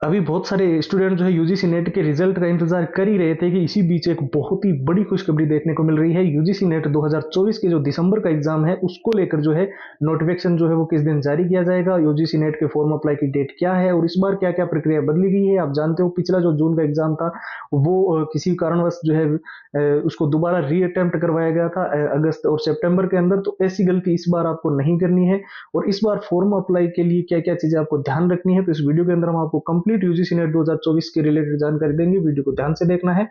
अभी बहुत सारे स्टूडेंट जो है यूजीसी नेट के रिजल्ट का इंतजार कर ही रहे थे कि इसी बीच एक बहुत ही बड़ी खुशखबरी देखने को मिल रही है। यूजीसी नेट 2024 के जो दिसंबर का एग्जाम है उसको लेकर जो है नोटिफिकेशन जो है वो किस दिन जारी किया जाएगा, यूजीसी नेट के फॉर्म अप्लाई की डेट क्या है और इस बार क्या क्या प्रक्रिया बदली गई है। आप जानते हो पिछला जो जून का एग्जाम था वो किसी कारणवश जो है उसको दोबारा री अटेम्प्ट करवाया गया था अगस्त और सितंबर के अंदर। तो ऐसी गलती इस बार आपको नहीं करनी है और इस बार फॉर्म अप्लाई के लिए क्या क्या चीजें आपको ध्यान रखनी है, तो इस वीडियो के अंदर हम आपको कंप्लीट यूजीसी नेट 2024 के रिलेटेड जानकारी देंगे। वीडियो को ध्यान से देखना है।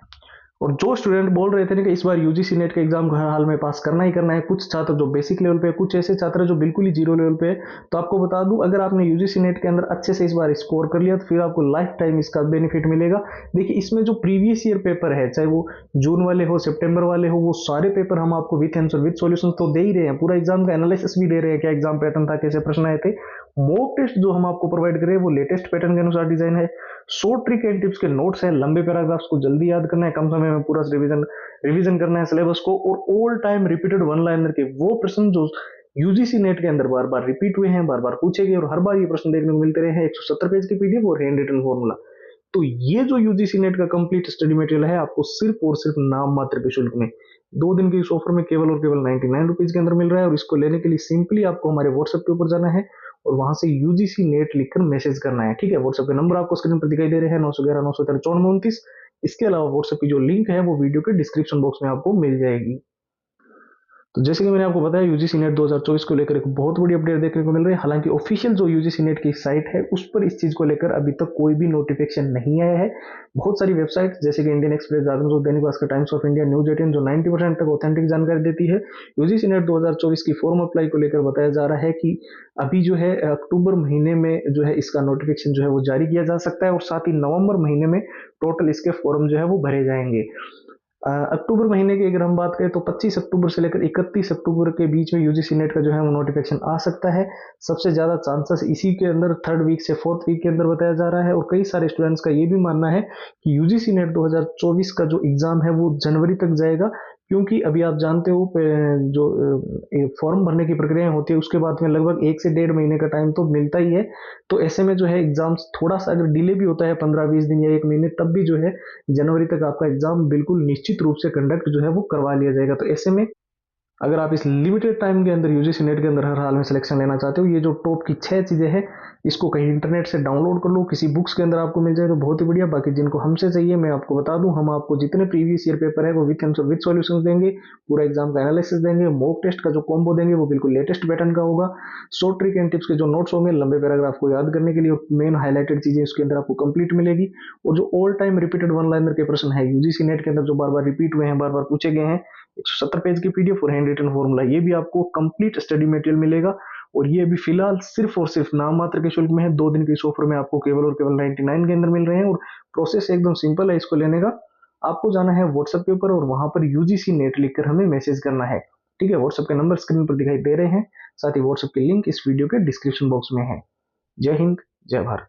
और जो स्टूडेंट बोल रहे थे ना कि इस बार यूजीसी नेट के एग्जाम को हर हाल में पास करना ही करना है, कुछ छात्र जो बेसिक लेवल पे है, कुछ ऐसे छात्र जो बिल्कुल ही जीरो लेवल पे है, तो आपको बता दूं अगर आपने यूजीसी नेट के अंदर अच्छे से इस बार स्कोर कर लिया तो फिर आपको लाइफ टाइम इसका बेनिफिट मिलेगा। देखिए इसमें जो प्रीवियस ईयर पेपर है, चाहे वो जून वाले हो सितंबर वाले हो, वो सारे पेपर हम आपको विथ आंसर विथ सॉल्यूशन तो दे ही रहे हैं, पूरा एग्जाम का एनालिसिस भी दे रहे हैं, क्या एग्जाम पैटर्न था, कैसे प्रश्न आए थे। मॉक टेस्ट जो हम आपको प्रोवाइड करें वो लेटेस्ट पैटर्न के अनुसार डिजाइन है। शॉर्ट ट्रिक एंड टिप्स के नोट्स हैं, लंबे पैराग्राफ्स को जल्दी याद करना है, कम समय में पूरा रिवीजन करना है सिलेबस को, और all time repeated one liner के वो प्रश्न जो यूजीसी नेट के अंदर बार बार रिपीट हुए हैं, बार बार पूछे गए और हर बार ये प्रश्न देखने को मिलते रहे हैं। 170 पेज की पीडीएफ और हैंड रिटन फॉर्मूला। तो ये जो यूजीसी नेट का कंप्लीट स्टडी मटेरियल है आपको सिर्फ और सिर्फ नाम मात्र के शुल्क में 2 दिन के इस ऑफर में केवल और केवल 99 रुपीज के अंदर मिल रहा है। और इसको लेने के लिए सिंपली आपको हमारे व्हाट्सएप के ऊपर जाना है और वहां से यूजीसी नेट लिखकर मैसेज करना है। ठीक है, व्हाट्सएप के नंबर आपको स्क्रीन पर दिखाई दे रहे हैं 911 913 9429। इसके अलावा व्हाट्सएप की जो लिंक है वो वीडियो के डिस्क्रिप्शन बॉक्स में आपको मिल जाएगी। तो जैसे कि मैंने आपको बताया यूजीसी नेट 2024 को लेकर एक बहुत बड़ी अपडेट देखने को मिल रही है। हालांकि ऑफिशियल जो यूजीसी नेट की साइट है उस पर इस चीज को लेकर अभी तक कोई भी नोटिफिकेशन नहीं आया है। बहुत सारी वेबसाइट जैसे कि Indian express, Jagran, Dainik Bhaskar, times of India, news 18 जो 90% तक ऑथेंटिक जानकारी देती है, यूजीसी नेट 2024 की फॉर्म अप्लाई को लेकर बताया जा रहा है कि अभी जो है अक्टूबर महीने में जो है इसका नोटिफिकेशन जो है वो जारी किया जा सकता है और साथ ही नवंबर महीने में टोटल इसके फॉर्म जो है वो भरे जाएंगे। अक्टूबर महीने की अगर हम बात करें तो 25 अक्टूबर से लेकर 31 अक्टूबर के बीच में यूजीसी नेट का जो है वो नोटिफिकेशन आ सकता है। सबसे ज्यादा चांसेस इसी के अंदर 3rd वीक से 4th वीक के अंदर बताया जा रहा है। और कई सारे स्टूडेंट्स का ये भी मानना है कि यूजीसी नेट 2024 का जो एग्जाम है वो जनवरी तक जाएगा, क्योंकि अभी आप जानते हो जो फॉर्म भरने की प्रक्रिया होती है उसके बाद में लगभग 1 से 1.5 महीने का टाइम तो मिलता ही है। तो ऐसे में जो है एग्जाम्स थोड़ा सा अगर डिले भी होता है 15-20 दिन या 1 महीने, तब भी जो है जनवरी तक आपका एग्जाम बिल्कुल निश्चित रूप से कंडक्ट जो है वो करवा लिया जाएगा। तो ऐसे में अगर आप इस लिमिटेड टाइम के अंदर यूजीसी नेट के अंदर हर हाल में सिलेक्शन लेना चाहते हो, ये जो टॉप की 6 चीजें हैं इसको कहीं इंटरनेट से डाउनलोड कर लो, किसी बुक्स के अंदर आपको मिल जाए तो बहुत ही बढ़िया। बाकी जिनको हमसे चाहिए मैं आपको बता दूं, हम आपको जितने प्रीवियस ईयर पेपर है वो विथ आंसर विथ सॉल्यूशंस देंगे, पूरा एग्जाम का एनालिसिस देंगे, मॉक टेस्ट का जो कॉम्बो देंगे वो बिल्कुल लेटेस्ट पैटर्न का होगा, शॉर्ट ट्रिक एंड टिप्स के जो नोट्स होंगे लंबे पैराग्राफ को याद करने के लिए मेन हाईलाइटेड चीजें उसके अंदर आपको कंप्लीट मिलेगी। और जो all time repeated one liner के प्रश्न है यूजीसी नेट के अंदर जो बार बार रिपीट हुए हैं, बार बार पूछे गए हैं, 170 पेज की पीडीएफ और हैंड रिटन फॉर्मूला, ये भी आपको कंप्लीट स्टडी मटेरियल मिलेगा। और ये अभी फिलहाल सिर्फ और सिर्फ नाम मात्र के शुल्क में है। 2 दिन के इस ऑफर में आपको केवल और केवल 99 के अंदर मिल रहे हैं। और प्रोसेस एकदम सिंपल है इसको लेने का। आपको जाना है व्हाट्सएप के ऊपर और वहां पर यूजीसी नेट लिखकर हमें मैसेज करना है। ठीक है, व्हाट्सएप के नंबर स्क्रीन पर दिखाई दे रहे हैं, साथ ही व्हाट्सएप की लिंक इस वीडियो के डिस्क्रिप्शन बॉक्स में है। जय हिंद, जय भारत।